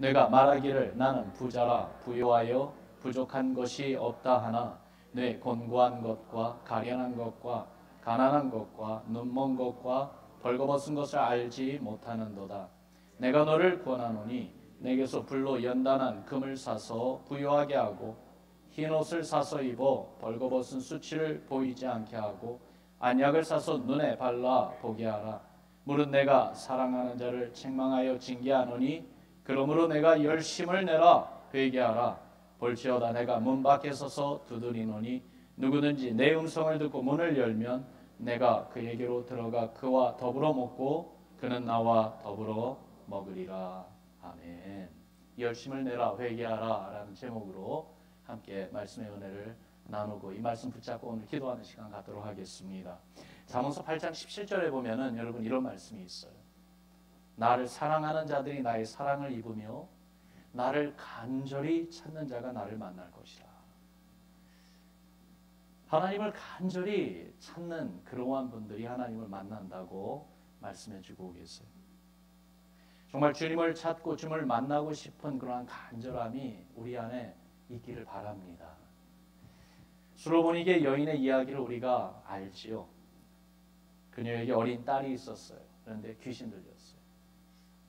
내가 말하기를 나는 부자라 부유하여 부족한 것이 없다 하나 내 곤고한 것과 가련한 것과 가난한 것과 눈먼 것과 벌거벗은 것을 알지 못하는도다. 내가 너를 권하노니 내게서 불로 연단한 금을 사서 부유하게 하고 흰 옷을 사서 입어 벌거벗은 수치를 보이지 않게 하고 안약을 사서 눈에 발라 보게 하라. 물은 내가 사랑하는 자를 책망하여 징계하노니 그러므로 내가 열심을 내라 회개하라. 볼지어다 내가 문 밖에 서서 두드리노니 누구든지 내 음성을 듣고 문을 열면 내가 그에게로 들어가 그와 더불어 먹고 그는 나와 더불어 먹으리라. 아멘. 열심을 내라 회개하라 라는 제목으로 함께 말씀의 은혜를 나누고 이 말씀 붙잡고 오늘 기도하는 시간 갖도록 하겠습니다. 잠언서 8장 17절에 보면은 여러분 이런 말씀이 있어요. 나를 사랑하는 자들이 나의 사랑을 입으며 나를 간절히 찾는 자가 나를 만날 것이라. 하나님을 간절히 찾는 그러한 분들이 하나님을 만난다고 말씀해 주고 계세요. 정말 주님을 찾고 주님을 만나고 싶은 그러한 간절함이 우리 안에 있기를 바랍니다. 수로보니게 여인의 이야기를 우리가 알지요. 그녀에게 어린 딸이 있었어요. 그런데 귀신 들렸어요.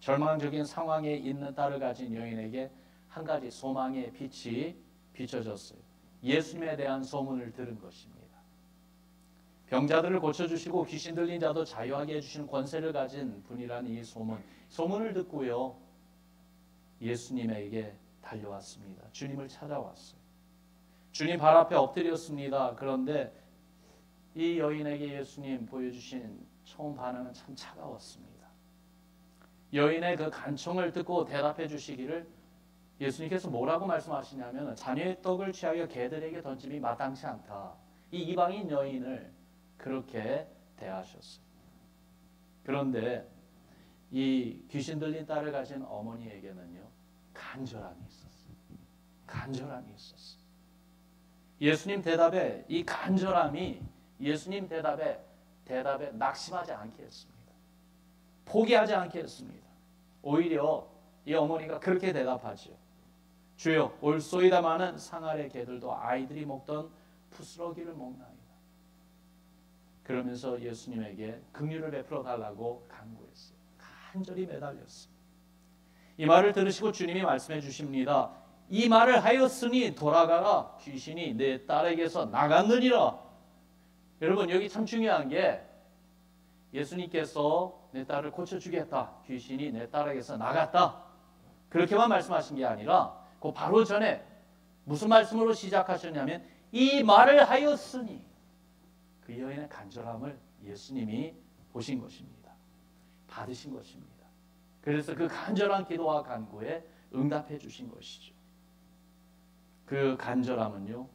절망적인 상황에 있는 딸을 가진 여인에게 한 가지 소망의 빛이 비춰졌어요. 예수님에 대한 소문을 들은 것입니다. 병자들을 고쳐주시고 귀신 들린 자도 자유하게 해주시는 권세를 가진 분이라는 이 소문을 듣고요, 예수님에게 달려왔습니다. 주님을 찾아왔어요. 주님 발 앞에 엎드렸습니다. 그런데 이 여인에게 예수님 보여주신 처음 반응은 참 차가웠습니다. 여인의 그 간청을 듣고 대답해 주시기를 예수님께서 뭐라고 말씀하시냐면 자녀의 떡을 취하여 개들에게 던짐이 마땅치 않다. 이 이방인 여인을 그렇게 대하셨어요. 그런데 이 귀신 들린 딸을 가진 어머니에게는요, 간절함이 있었어요. 간절함이 있었어요. 예수님 대답에 이 간절함이 예수님 대답에 낙심하지 않게 했습니다. 포기하지 않게 했습니다. 오히려 이 어머니가 그렇게 대답하죠. 주여, 올소이다마는 상 아래 개들도 아이들이 먹던 푸스러기를 먹나이다. 그러면서 예수님에게 긍휼을 베풀어 달라고 간구했어요. 간절히 매달렸어요. 이 말을 들으시고 주님이 말씀해 주십니다. 이 말을 하였으니 돌아가라. 귀신이 내 딸에게서 나갔느니라. 여러분, 여기 참 중요한 게 예수님께서 내 딸을 고쳐주겠다. 귀신이 내 딸에게서 나갔다. 그렇게만 말씀하신 게 아니라 그 바로 전에 무슨 말씀으로 시작하셨냐면 이 말을 하였으니, 그 여인의 간절함을 예수님이 보신 것입니다. 받으신 것입니다. 그래서 그 간절한 기도와 간구에 응답해 주신 것이죠. 그 간절함은요,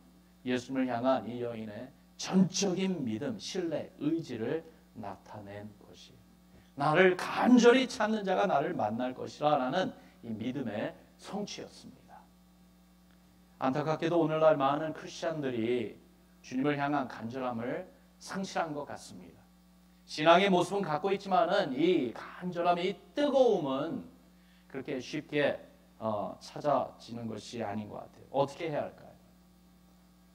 예수님을 향한 이 여인의 전적인 믿음, 신뢰, 의지를 나타낸 것이에요. 나를 간절히 찾는 자가 나를 만날 것이라 라는 이 믿음의 성취였습니다. 안타깝게도 오늘날 많은 크리스찬들이 주님을 향한 간절함을 상실한 것 같습니다. 신앙의 모습은 갖고 있지만은 이 간절함의 이 뜨거움은 그렇게 쉽게 찾아지는 것이 아닌 것 같아요. 어떻게 해야 할까요?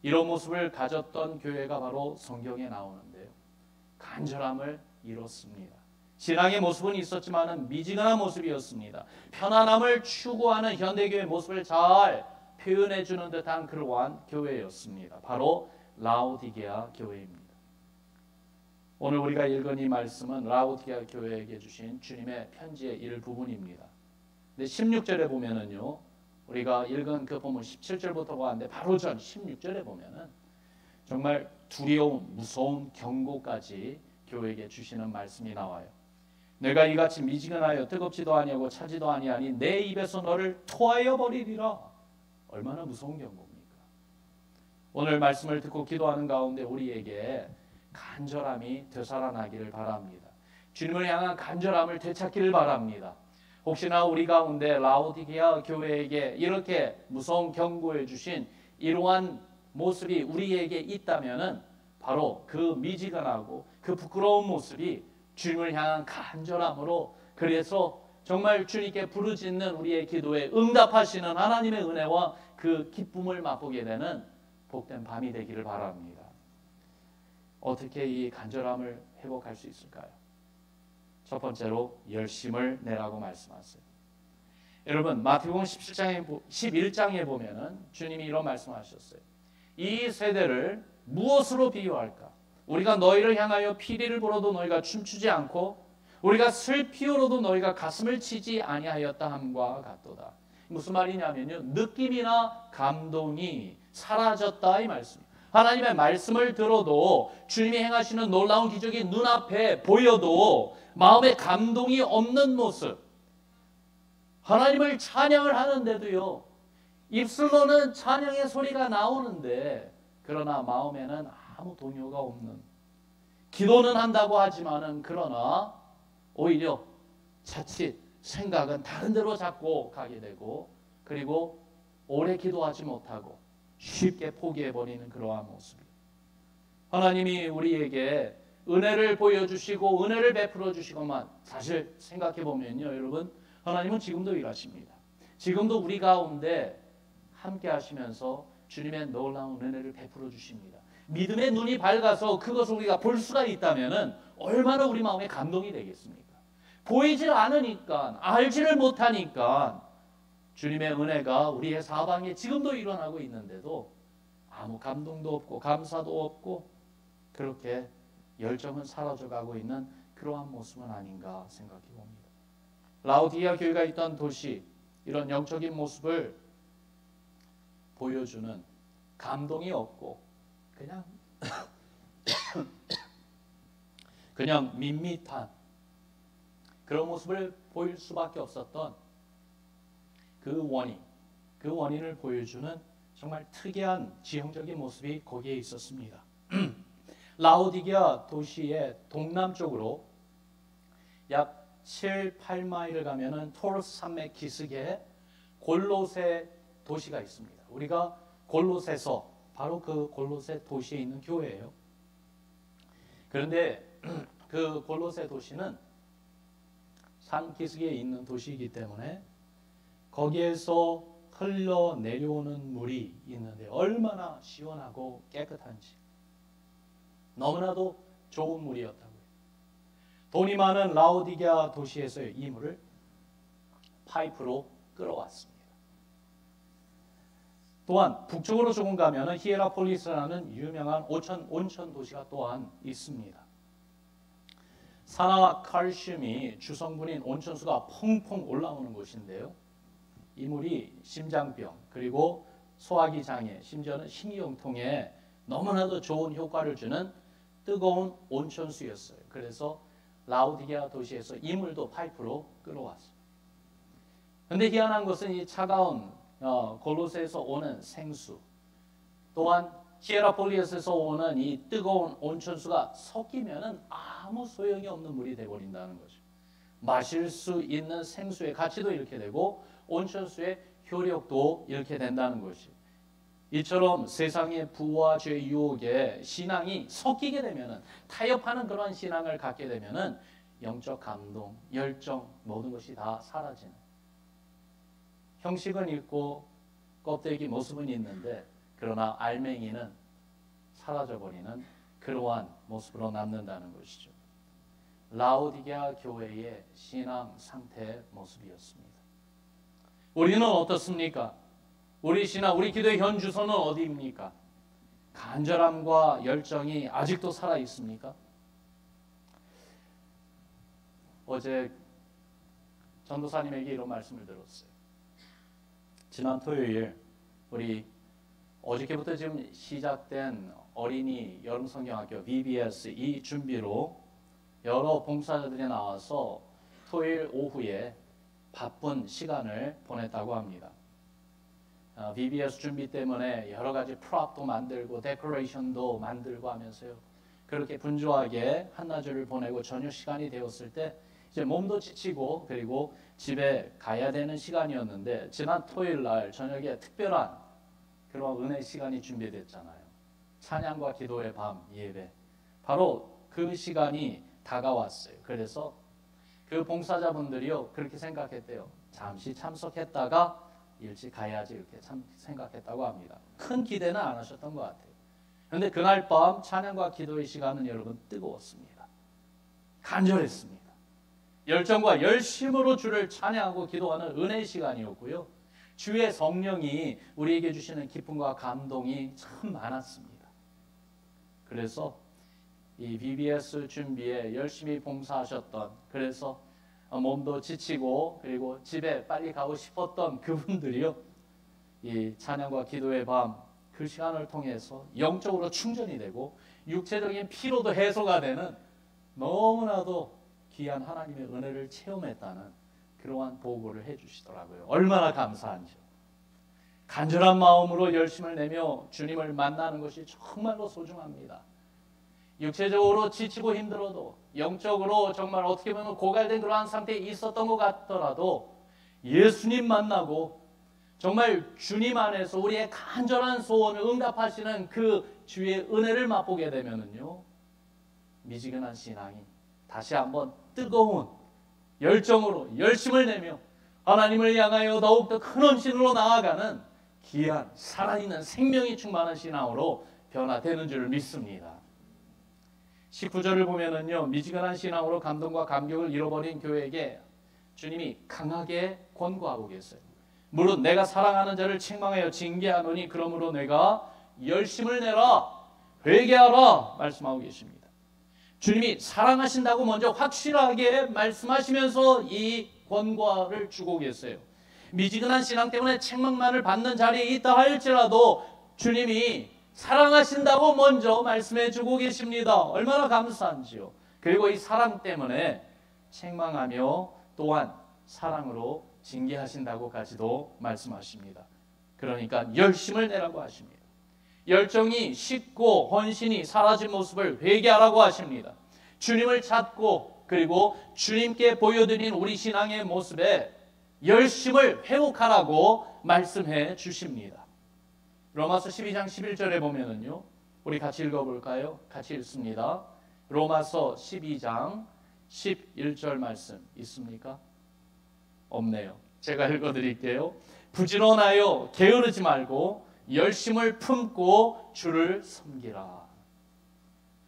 이런 모습을 가졌던 교회가 바로 성경에 나오는데요, 간절함을 이뤘습니다. 신앙의 모습은 있었지만은 미지근한 모습이었습니다. 편안함을 추구하는 현대교회의 모습을 잘 표현해 주는 듯한 그러한 교회였습니다. 바로 라오디게아 교회입니다. 오늘 우리가 읽은 이 말씀은 라오디게아 교회에게 주신 주님의 편지의 일부분입니다. 근데 16절에 보면은요, 우리가 읽은 그 본문 17절부터 보았는데 바로 전 16절에 보면은 정말 두려움, 무서운 경고까지 교회에게 주시는 말씀이 나와요. 내가 이같이 미지근하여 뜨겁지도 아니하고 차지도 아니하니 내 입에서 너를 토하여 버리리라. 얼마나 무서운 경고입니까? 오늘 말씀을 듣고 기도하는 가운데 우리에게 간절함이 되살아나기를 바랍니다. 주님을 향한 간절함을 되찾기를 바랍니다. 혹시나 우리 가운데 라오디게아 교회에게 이렇게 무서운 경고해 주신 이러한 모습이 우리에게 있다면은 바로 그 미지근하고 그 부끄러운 모습이 주님을 향한 간절함으로, 그래서 정말 주님께 부르짖는 우리의 기도에 응답하시는 하나님의 은혜와 그 기쁨을 맛보게 되는 복된 밤이 되기를 바랍니다. 어떻게 이 간절함을 회복할 수 있을까요? 첫 번째로 열심을 내라고 말씀하세요. 여러분 마태복음 11장에 보면은 주님이 이런 말씀하셨어요. 이 세대를 무엇으로 비유할까? 우리가 너희를 향하여 피리를 불어도 너희가 춤추지 않고 우리가 슬피우로도 너희가 가슴을 치지 아니하였다 함과 같도다. 무슨 말이냐면요, 느낌이나 감동이 사라졌다 이 말씀이에요. 하나님의 말씀을 들어도 주님이 행하시는 놀라운 기적이 눈앞에 보여도 마음에 감동이 없는 모습. 하나님을 찬양을 하는데도요, 입술로는 찬양의 소리가 나오는데 그러나 마음에는 아무 동요가 없는, 기도는 한다고 하지만은 그러나 오히려 자칫 생각은 다른 데로 자꾸 가게 되고, 그리고 오래 기도하지 못하고 쉽게 포기해버리는 그러한 모습이에요. 하나님이 우리에게 은혜를 보여주시고 은혜를 베풀어 주시고만, 사실 생각해보면요 여러분, 하나님은 지금도 일하십니다. 지금도 우리 가운데 함께 하시면서 주님의 놀라운 은혜를 베풀어 주십니다. 믿음의 눈이 밝아서 그것을 우리가 볼 수가 있다면 얼마나 우리 마음에 감동이 되겠습니까? 보이질 않으니까, 알지를 못하니까 주님의 은혜가 우리의 사방에 지금도 일어나고 있는데도 아무 감동도 없고 감사도 없고 그렇게 열정은 사라져가고 있는 그러한 모습은 아닌가 생각해 봅니다. 라오디게아 교회가 있던 도시, 이런 영적인 모습을 보여주는, 감동이 없고 그냥 밋밋한 그런 모습을 보일 수밖에 없었던 그 원인을 보여주는 정말 특이한 지형적인 모습이 거기에 있었습니다. 라오디게아 도시의 동남쪽으로 약 7, 8마일을 가면은 토르스 산맥 기슭에 골로새 도시가 있습니다. 우리가 골로새서, 바로 그 골로새 도시에 있는 교회예요. 그런데 그 골로새 도시는 산 기슭에 있는 도시이기 때문에 거기에서 흘러내려오는 물이 있는데 얼마나 시원하고 깨끗한지, 너무나도 좋은 물이었다고요. 돈이 많은 라오디게아 도시에서 이 물을 파이프로 끌어왔습니다. 또한 북쪽으로 조금 가면 히에라폴리스라는 유명한 온천 도시가 또한 있습니다. 산화와 칼슘이 주성분인 온천수가 펑펑 올라오는 곳인데요, 이 물이 심장병, 그리고 소화기 장애, 심지어는 신경통에 너무나도 좋은 효과를 주는 뜨거운 온천수였어요. 그래서 라오디게아 도시에서 이 물도 파이프로 끌어왔어요. 그런데 희한한 것은 이 차가운 골로새에서 오는 생수, 또한 히에라폴리스에서 오는 이 뜨거운 온천수가 섞이면은 아무 소용이 없는 물이 되어버린다는 거죠. 마실 수 있는 생수의 가치도 이렇게 되고 온천수의 효력도 이렇게 된다는 것이, 이처럼 세상의 부와 죄의 유혹에 신앙이 섞이게 되면은, 타협하는 그런 신앙을 갖게 되면은 영적 감동, 열정, 모든 것이 다 사라지는, 형식은 있고 껍데기 모습은 있는데 그러나 알맹이는 사라져버리는 그러한 모습으로 남는다는 것이죠. 라오디게아 교회의 신앙 상태의 모습이었습니다. 우리는 어떻습니까? 우리 신앙, 우리 기도의 현 주소는 어디입니까? 간절함과 열정이 아직도 살아 있습니까? 어제 전도사님에게 이런 말씀을 들었어요. 지난 토요일 우리 어저께부터 지금 시작된 어린이 여름성경학교 VBS 이 준비로 여러 봉사자들이 나와서 토요일 오후에 바쁜 시간을 보냈다고 합니다. VBS 준비 때문에 여러 가지 프롭도 만들고 데코레이션도 만들고 하면서요, 그렇게 분주하게 한나절을 보내고 저녁 시간이 되었을 때 이제 몸도 지치고 그리고 집에 가야 되는 시간이었는데, 지난 토요일 날 저녁에 특별한 그런 은혜 시간이 준비됐잖아요. 찬양과 기도의 밤 예배, 바로 그 시간이 다가왔어요. 그래서 그 봉사자분들이요 그렇게 생각했대요. 잠시 참석했다가 일찍 가야지 이렇게 생각했다고 합니다. 큰 기대는 안 하셨던 것 같아요. 그런데 그날 밤 찬양과 기도의 시간은 여러분 뜨거웠습니다. 간절했습니다. 열정과 열심으로 주를 찬양하고 기도하는 은혜의 시간이었고요. 주의 성령이 우리에게 주시는 기쁨과 감동이 참 많았습니다. 그래서 이 BBS 준비에 열심히 봉사하셨던, 그래서 몸도 지치고 그리고 집에 빨리 가고 싶었던 그분들이요, 이 찬양과 기도의 밤 그 시간을 통해서 영적으로 충전이 되고 육체적인 피로도 해소가 되는 너무나도 귀한 하나님의 은혜를 체험했다는 그러한 보고를 해주시더라고요. 얼마나 감사한지요. 간절한 마음으로 열심을 내며 주님을 만나는 것이 정말로 소중합니다. 육체적으로 지치고 힘들어도 영적으로 정말 어떻게 보면 고갈된 그러한 상태에 있었던 것 같더라도 예수님 만나고 정말 주님 안에서 우리의 간절한 소원을 응답하시는 그 주의 은혜를 맛보게 되면은요, 미지근한 신앙이 다시 한번 뜨거운 열정으로 열심을 내며 하나님을 향하여 더욱더 큰 헌신으로 나아가는 귀한 살아있는 생명이 충만한 신앙으로 변화되는 줄 믿습니다. 19절을 보면은요, 미지근한 신앙으로 감동과 감격을 잃어버린 교회에게 주님이 강하게 권고하고 계세요. 무릇 내가 사랑하는 자를 책망하여 징계하노니 그러므로 내가 열심을 내라, 회개하라 말씀하고 계십니다. 주님이 사랑하신다고 먼저 확실하게 말씀하시면서 이 권고를 주고 계세요. 미지근한 신앙 때문에 책망만을 받는 자리에 있다 할지라도 주님이 사랑하신다고 먼저 말씀해 주고 계십니다. 얼마나 감사한지요. 그리고 이 사랑 때문에 책망하며 또한 사랑으로 징계하신다고까지도 말씀하십니다. 그러니까 열심을 내라고 하십니다. 열정이 식고 헌신이 사라진 모습을 회개하라고 하십니다. 주님을 찾고 그리고 주님께 보여드린 우리 신앙의 모습에 열심을 회복하라고 말씀해 주십니다. 로마서 12장 11절에 보면은요, 우리 같이 읽어볼까요? 같이 읽습니다. 로마서 12장 11절 말씀 있습니까? 없네요. 제가 읽어드릴게요. 부지런하여 게으르지 말고 열심을 품고 주를 섬기라.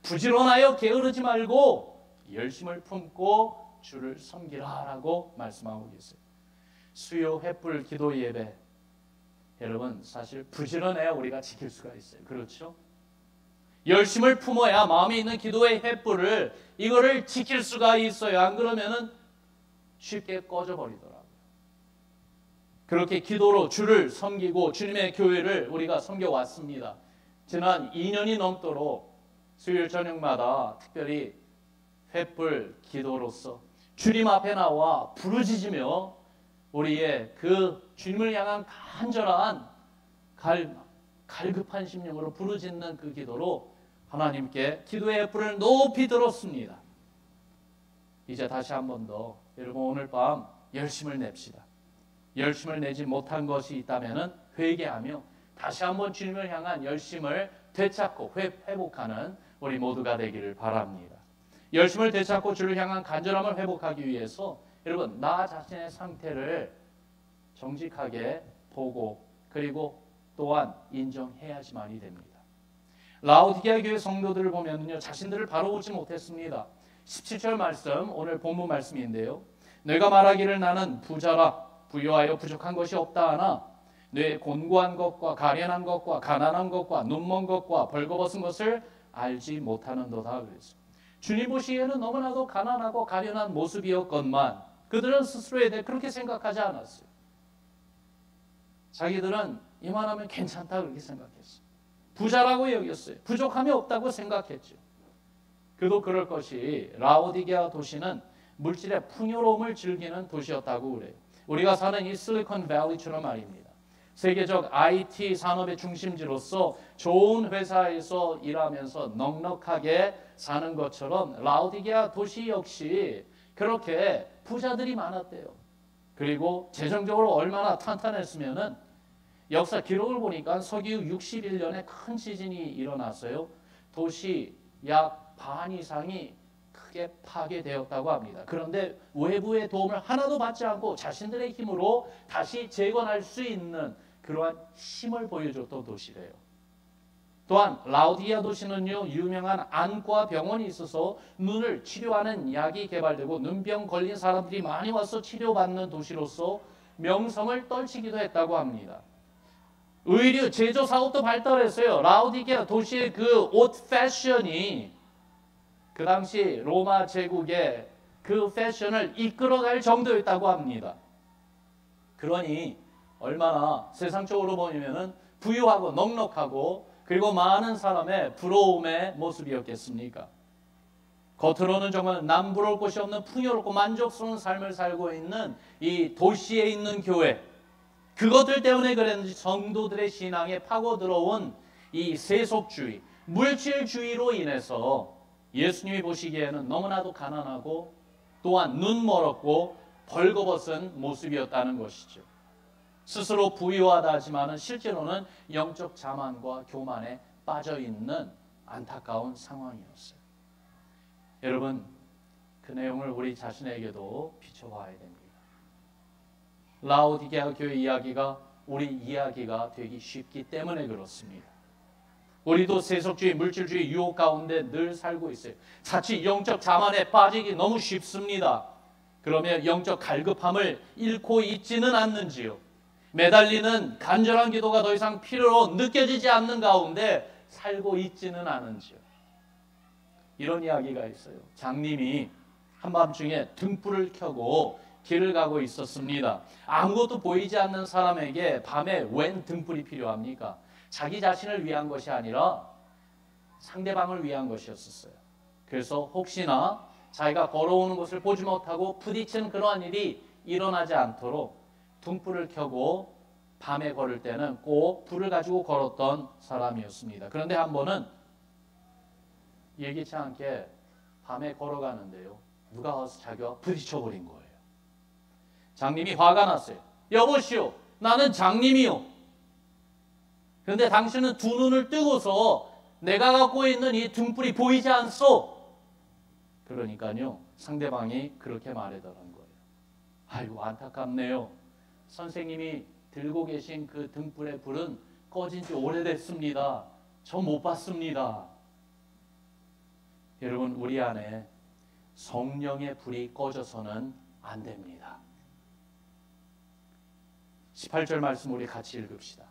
부지런하여 게으르지 말고 열심을 품고 주를 섬기라 라고 말씀하고 계세요. 수요 횃불 기도 예배, 여러분 사실 부지런해야 우리가 지킬 수가 있어요. 그렇죠? 열심을 품어야 마음에 있는 기도의 횃불을 이거를 지킬 수가 있어요. 안 그러면은 쉽게 꺼져버리더라고요. 그렇게 기도로 주를 섬기고 주님의 교회를 우리가 섬겨왔습니다. 지난 2년이 넘도록 수요일 저녁마다 특별히 횃불 기도로서 주님 앞에 나와 부르짖으며 우리의 그 주님을 향한 간절한 갈급한 심령으로 부르짖는 그 기도로 하나님께 기도의 횃불을 높이 들었습니다. 이제 다시 한 번 더 여러분 오늘 밤 열심을 냅시다. 열심을 내지 못한 것이 있다면 회개하며 다시 한번 주님을 향한 열심을 되찾고 회복하는 우리 모두가 되기를 바랍니다. 열심을 되찾고 주를 향한 간절함을 회복하기 위해서 여러분 나 자신의 상태를 정직하게 보고 그리고 또한 인정해야지만이 됩니다. 라오디게아 교회 성도들을 보면요, 자신들을 바라보지 못했습니다. 17절 말씀, 오늘 본문 말씀인데요. 내가 말하기를 나는 부자라 부유하여 부족한 것이 없다 하나 뇌 곤고한 것과 가련한 것과 가난한 것과 눈먼 것과 벌거벗은 것을 알지 못하는도다 그랬어요. 주님 보시기에는 너무나도 가난하고 가련한 모습이었건만 그들은 스스로에 대해 그렇게 생각하지 않았어요. 자기들은 이만하면 괜찮다 그렇게 생각했어요. 부자라고 여겼어요. 부족함이 없다고 생각했죠. 그도 그럴 것이 라오디게아 도시는 물질의 풍요로움을 즐기는 도시였다고 그래요. 우리가 사는 이 실리콘밸리처럼 말입니다. 세계적 IT 산업의 중심지로서 좋은 회사에서 일하면서 넉넉하게 사는 것처럼 라오디게아 도시 역시 그렇게 부자들이 많았대요. 그리고 재정적으로 얼마나 탄탄했으면은 역사 기록을 보니까 서기 61년에 큰 지진이 일어났어요. 도시 약 반 이상이 크게 파괴되었다고 합니다. 그런데 외부의 도움을 하나도 받지 않고 자신들의 힘으로 다시 재건할 수 있는 그러한 힘을 보여줬던 도시래요. 또한 라오디게아 도시는요, 유명한 안과 병원이 있어서 눈을 치료하는 약이 개발되고 눈병 걸린 사람들이 많이 와서 치료받는 도시로서 명성을 떨치기도 했다고 합니다. 의류 제조 사업도 발달했어요. 라오디게아 도시의 그 옷 패션이 그 당시 로마 제국의 그 패션을 이끌어갈 정도였다고 합니다. 그러니 얼마나 세상적으로 보면은 부유하고 넉넉하고 그리고 많은 사람의 부러움의 모습이었겠습니까? 겉으로는 정말 남부러울 곳이 없는 풍요롭고 만족스러운 삶을 살고 있는 이 도시에 있는 교회, 그것들 때문에 그랬는지 성도들의 신앙에 파고 들어온 이 세속주의, 물질주의로 인해서 예수님이 보시기에는 너무나도 가난하고 또한 눈멀었고 벌거벗은 모습이었다는 것이죠. 스스로 부유하다 하지만 실제로는 영적 자만과 교만에 빠져있는 안타까운 상황이었어요. 여러분, 그 내용을 우리 자신에게도 비춰봐야 됩니다. 라오디게아 교회 이야기가 우리 이야기가 되기 쉽기 때문에 그렇습니다. 우리도 세속주의, 물질주의 유혹 가운데 늘 살고 있어요. 자칫 영적 자만에 빠지기 너무 쉽습니다. 그러면 영적 갈급함을 잃고 있지는 않는지요? 매달리는 간절한 기도가 더 이상 필요로 느껴지지 않는 가운데 살고 있지는 않은지요? 이런 이야기가 있어요. 장님이 한밤중에 등불을 켜고 길을 가고 있었습니다. 아무것도 보이지 않는 사람에게 밤에 웬 등불이 필요합니까? 자기 자신을 위한 것이 아니라 상대방을 위한 것이었어요. 그래서 혹시나 자기가 걸어오는 것을 보지 못하고 부딪히는 그러한 일이 일어나지 않도록 등불을 켜고 밤에 걸을 때는 꼭 불을 가지고 걸었던 사람이었습니다. 그런데 한 번은 예기치 않게 밤에 걸어가는데요, 누가 와서 자기와 부딪혀버린 거예요. 장님이 화가 났어요. 여보시오, 나는 장님이요. 그런데 당신은 두 눈을 뜨고서 내가 갖고 있는 이 등불이 보이지 않소? 그러니까요, 상대방이 그렇게 말하더란 거예요. 아이고, 안타깝네요. 선생님이 들고 계신 그 등불의 불은 꺼진 지 오래됐습니다. 저 못 봤습니다. 여러분, 우리 안에 성령의 불이 꺼져서는 안 됩니다. 18절 말씀 우리 같이 읽읍시다.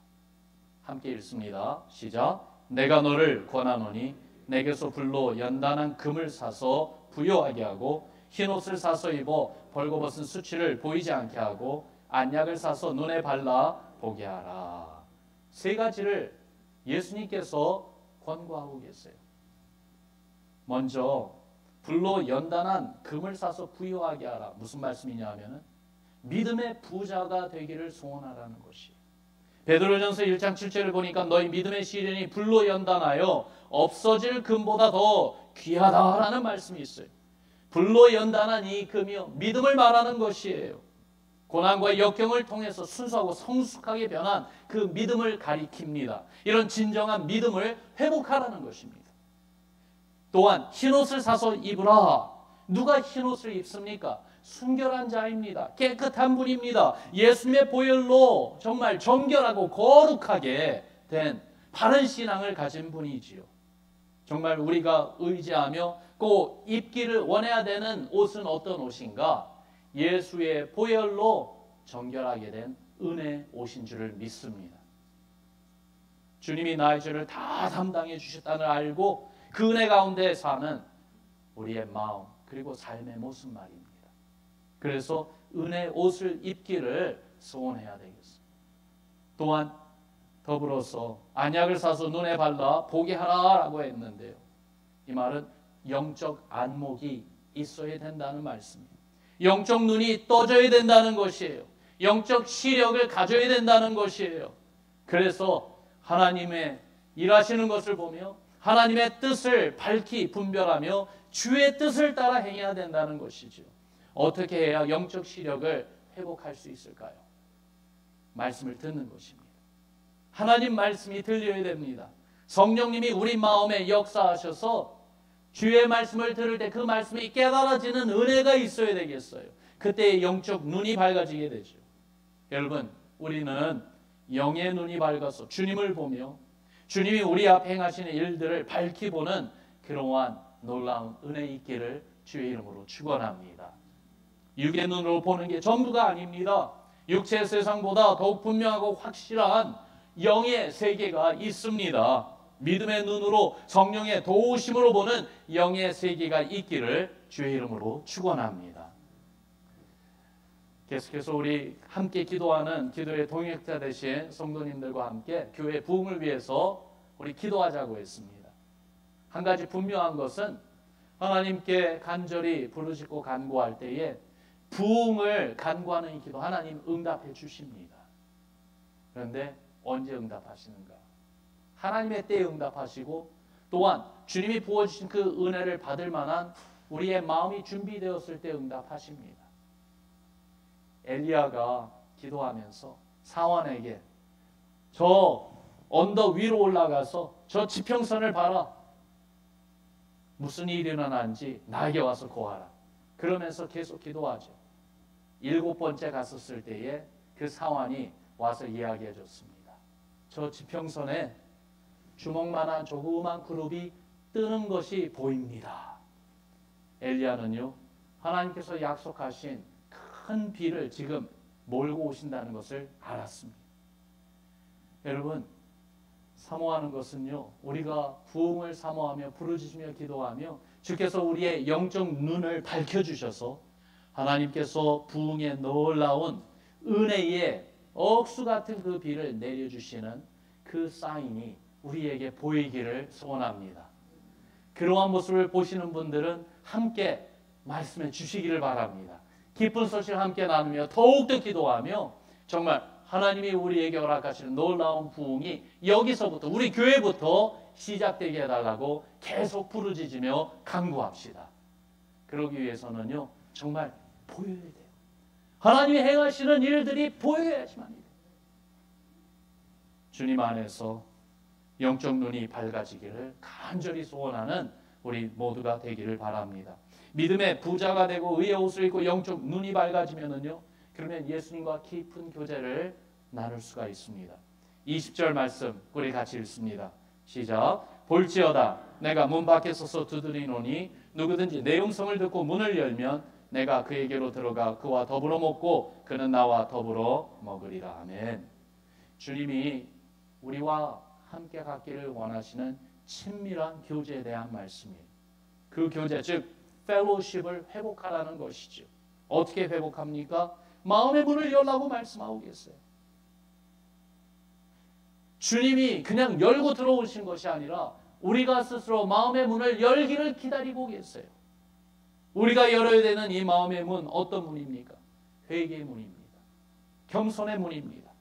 함께 읽습니다. 시작. 내가 너를 권하노니 내게서 불로 연단한 금을 사서 부요하게 하고 흰옷을 사서 입어 벌거벗은 수치를 보이지 않게 하고 안약을 사서 눈에 발라 보게 하라. 세 가지를 예수님께서 권고하고 계세요. 먼저 불로 연단한 금을 사서 부요하게 하라. 무슨 말씀이냐 하면은 믿음의 부자가 되기를 소원하라는 것이에요. 베드로전서 1장 7절을 보니까 너희 믿음의 시련이 불로 연단하여 없어질 금보다 더 귀하다라는 말씀이 있어요. 불로 연단한 이 금이요, 믿음을 말하는 것이에요. 고난과 역경을 통해서 순수하고 성숙하게 변한 그 믿음을 가리킵니다. 이런 진정한 믿음을 회복하라는 것입니다. 또한 흰옷을 사서 입으라. 누가 흰옷을 입습니까? 순결한 자입니다. 깨끗한 분입니다. 예수님의 보혈로 정말 정결하고 거룩하게 된 바른 신앙을 가진 분이지요. 정말 우리가 의지하며 꼭 입기를 원해야 되는 옷은 어떤 옷인가? 예수의 보혈로 정결하게 된 은혜 옷인 줄을 믿습니다. 주님이 나의 죄를 다 담당해 주셨다는 알고 그 은혜 가운데 사는 우리의 마음 그리고 삶의 모습 말입니다. 그래서 은혜 옷을 입기를 소원해야 되겠습니다. 또한 더불어서 안약을 사서 눈에 발라 보게 하라라고 했는데요. 이 말은 영적 안목이 있어야 된다는 말씀입니다. 영적 눈이 떠져야 된다는 것이에요. 영적 시력을 가져야 된다는 것이에요. 그래서 하나님의 일하시는 것을 보며 하나님의 뜻을 밝히 분별하며 주의 뜻을 따라 행해야 된다는 것이죠. 어떻게 해야 영적 시력을 회복할 수 있을까요? 말씀을 듣는 것입니다. 하나님 말씀이 들려야 됩니다. 성령님이 우리 마음에 역사하셔서 주의 말씀을 들을 때 그 말씀이 깨달아지는 은혜가 있어야 되겠어요. 그때 영적 눈이 밝아지게 되죠. 여러분, 우리는 영의 눈이 밝아서 주님을 보며 주님이 우리 앞에 행하시는 일들을 밝히 보는 그러한 놀라운 은혜 있기를 주의 이름으로 축원합니다. 육의 눈으로 보는 게 전부가 아닙니다. 육체의 세상보다 더욱 분명하고 확실한 영의 세계가 있습니다. 믿음의 눈으로 성령의 도우심으로 보는 영의 세계가 있기를 주의 이름으로 축원합니다. 계속해서 우리 함께 기도하는 기도의 동역자 되신 성도님들과 함께 교회 부흥을 위해서 우리 기도하자고 했습니다. 한 가지 분명한 것은 하나님께 간절히 부르짖고 간구할 때에 부흥을 간구하는 이 기도 하나님 응답해 주십니다. 그런데 언제 응답하시는가? 하나님의 때에 응답하시고 또한 주님이 부어주신 그 은혜를 받을 만한 우리의 마음이 준비되었을 때 응답하십니다. 엘리야가 기도하면서 사환에게 저 언덕 위로 올라가서 저 지평선을 봐라. 무슨 일이 일어나는지 나에게 와서 고하라. 그러면서 계속 기도하죠. 7번째 갔었을 때에 그 사환이 와서 이야기해 줬습니다. 저 지평선에 주먹만한 조그만 그룹이 뜨는 것이 보입니다. 엘리야는요, 하나님께서 약속하신 큰 비를 지금 몰고 오신다는 것을 알았습니다. 여러분, 사모하는 것은요, 우리가 부흥을 사모하며 부르짖으며 기도하며 주께서 우리의 영적 눈을 밝혀주셔서 하나님께서 부흥의 놀라운 은혜의 억수 같은 그 비를 내려주시는 그 사인이 우리에게 보이기를 소원합니다. 그러한 모습을 보시는 분들은 함께 말씀해 주시기를 바랍니다. 기쁜 소식을 함께 나누며 더욱더 기도하며 정말 하나님이 우리에게 허락하시는 놀라운 부흥이 여기서부터 우리 교회부터 시작되게 해달라고 계속 부르짖으며 간구합시다. 그러기 위해서는요, 정말 보여야 돼요. 하나님이 행하시는 일들이 보여야지만 돼요. 주님 안에서 영적 눈이 밝아지기를 간절히 소원하는 우리 모두가 되기를 바랍니다. 믿음의 부자가 되고 의의 옷을 입고 영적 눈이 밝아지면은요, 그러면 예수님과 깊은 교제를 나눌 수가 있습니다. 20절 말씀 우리 같이 읽습니다. 시작. 볼지어다 내가 문 밖에 서서 두드리노니 누구든지 내 음성을 듣고 문을 열면 내가 그에게로 들어가 그와 더불어 먹고 그는 나와 더불어 먹으리라. 아멘. 주님이 우리와 함께 갖기를 원하시는 친밀한 교제에 대한 말씀이에요. 그 교제, 즉 펠로십을 회복하라는 것이죠. 어떻게 회복합니까? 마음의 문을 열라고 말씀하고 계세요. 주님이 그냥 열고 들어오신 것이 아니라 우리가 스스로 마음의 문을 열기를 기다리고 계세요. 우리가 열어야 되는 이 마음의 문, 어떤 문입니까? 회개의 문입니다. 겸손의 문입니다.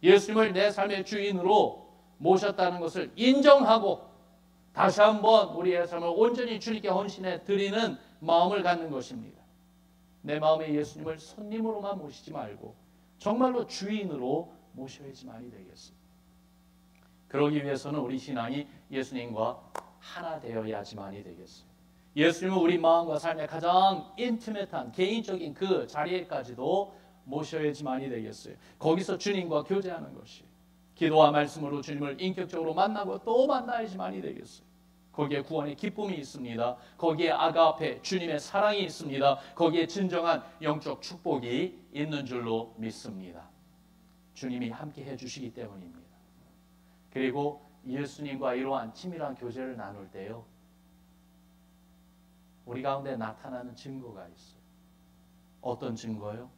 예수님을 내 삶의 주인으로 모셨다는 것을 인정하고 다시 한번 우리의 삶을 온전히 주님께 헌신해 드리는 마음을 갖는 것입니다. 내 마음에 예수님을 손님으로만 모시지 말고 정말로 주인으로 모셔야지만이 되겠습니다. 그러기 위해서는 우리 신앙이 예수님과 하나 되어야지만이 되겠습니다. 예수님은 우리 마음과 삶의 가장 인티메트한 개인적인 그 자리에까지도 모셔야지만이 되겠어요. 거기서 주님과 교제하는 것이 기도와 말씀으로 주님을 인격적으로 만나고 또 만나야지만이 되겠어요. 거기에 구원의 기쁨이 있습니다. 거기에 아가페 주님의 사랑이 있습니다. 거기에 진정한 영적 축복이 있는 줄로 믿습니다. 주님이 함께 해주시기 때문입니다. 그리고 예수님과 이러한 친밀한 교제를 나눌 때요, 우리 가운데 나타나는 증거가 있어요. 어떤 증거요?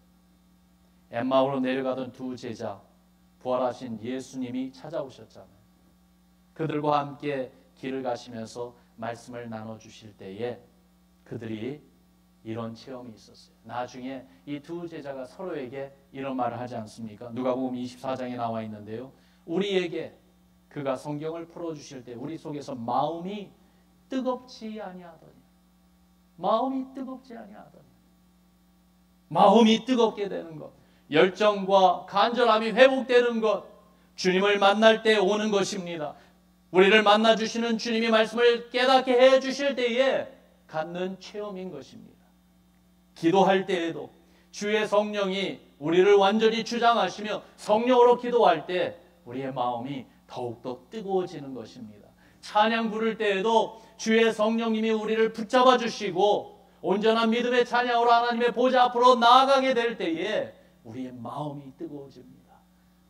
엠마오로 내려가던 두 제자, 부활하신 예수님이 찾아오셨잖아요. 그들과 함께 길을 가시면서 말씀을 나눠주실 때에 그들이 이런 체험이 있었어요. 나중에 이 두 제자가 서로에게 이런 말을 하지 않습니까? 누가복음 24장에 나와 있는데요. 우리에게 그가 성경을 풀어주실 때 우리 속에서 마음이 뜨겁지 아니하더니, 마음이 뜨겁지 아니하더니, 마음이 뜨겁게 되는 것, 열정과 간절함이 회복되는 것, 주님을 만날 때 오는 것입니다. 우리를 만나 주시는 주님이 말씀을 깨닫게 해 주실 때에 갖는 체험인 것입니다. 기도할 때에도 주의 성령이 우리를 완전히 주장하시며 성령으로 기도할 때 우리의 마음이 더욱더 뜨거워지는 것입니다. 찬양 부를 때에도 주의 성령님이 우리를 붙잡아 주시고 온전한 믿음의 찬양으로 하나님의 보좌 앞으로 나아가게 될 때에 우리의 마음이 뜨거워집니다.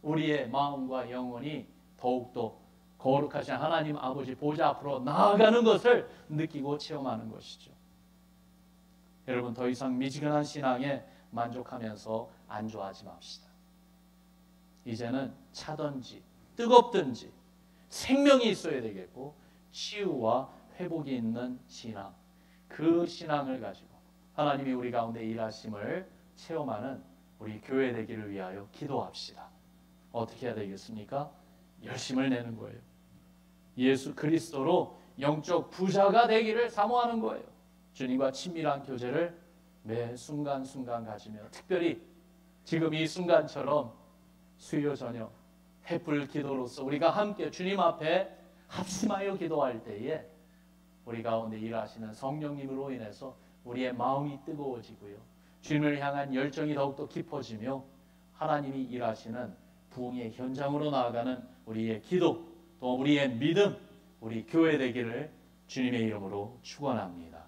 우리의 마음과 영혼이 더욱더 거룩하신 하나님 아버지 보좌 앞으로 나아가는 것을 느끼고 체험하는 것이죠. 여러분, 더 이상 미지근한 신앙에 만족하면서 안주하지 맙시다. 이제는 차든지 뜨겁든지 생명이 있어야 되겠고 치유와 회복이 있는 신앙, 그 신앙을 가지고 하나님이 우리 가운데 일하심을 체험하는 우리 교회 되기를 위하여 기도합시다. 어떻게 해야 되겠습니까? 열심을 내는 거예요. 예수 그리스도로 영적 부자가 되기를 사모하는 거예요. 주님과 친밀한 교제를 매 순간순간 가지며 특별히 지금 이 순간처럼 수요 저녁 횃불 기도로서 우리가 함께 주님 앞에 합심하여 기도할 때에 우리 가운데 일하시는 성령님으로 인해서 우리의 마음이 뜨거워지고요. 주님을 향한 열정이 더욱더 깊어지며 하나님이 일하시는 부흥의 현장으로 나아가는 우리의 기도, 또 우리의 믿음, 우리 교회 되기를 주님의 이름으로 축원합니다.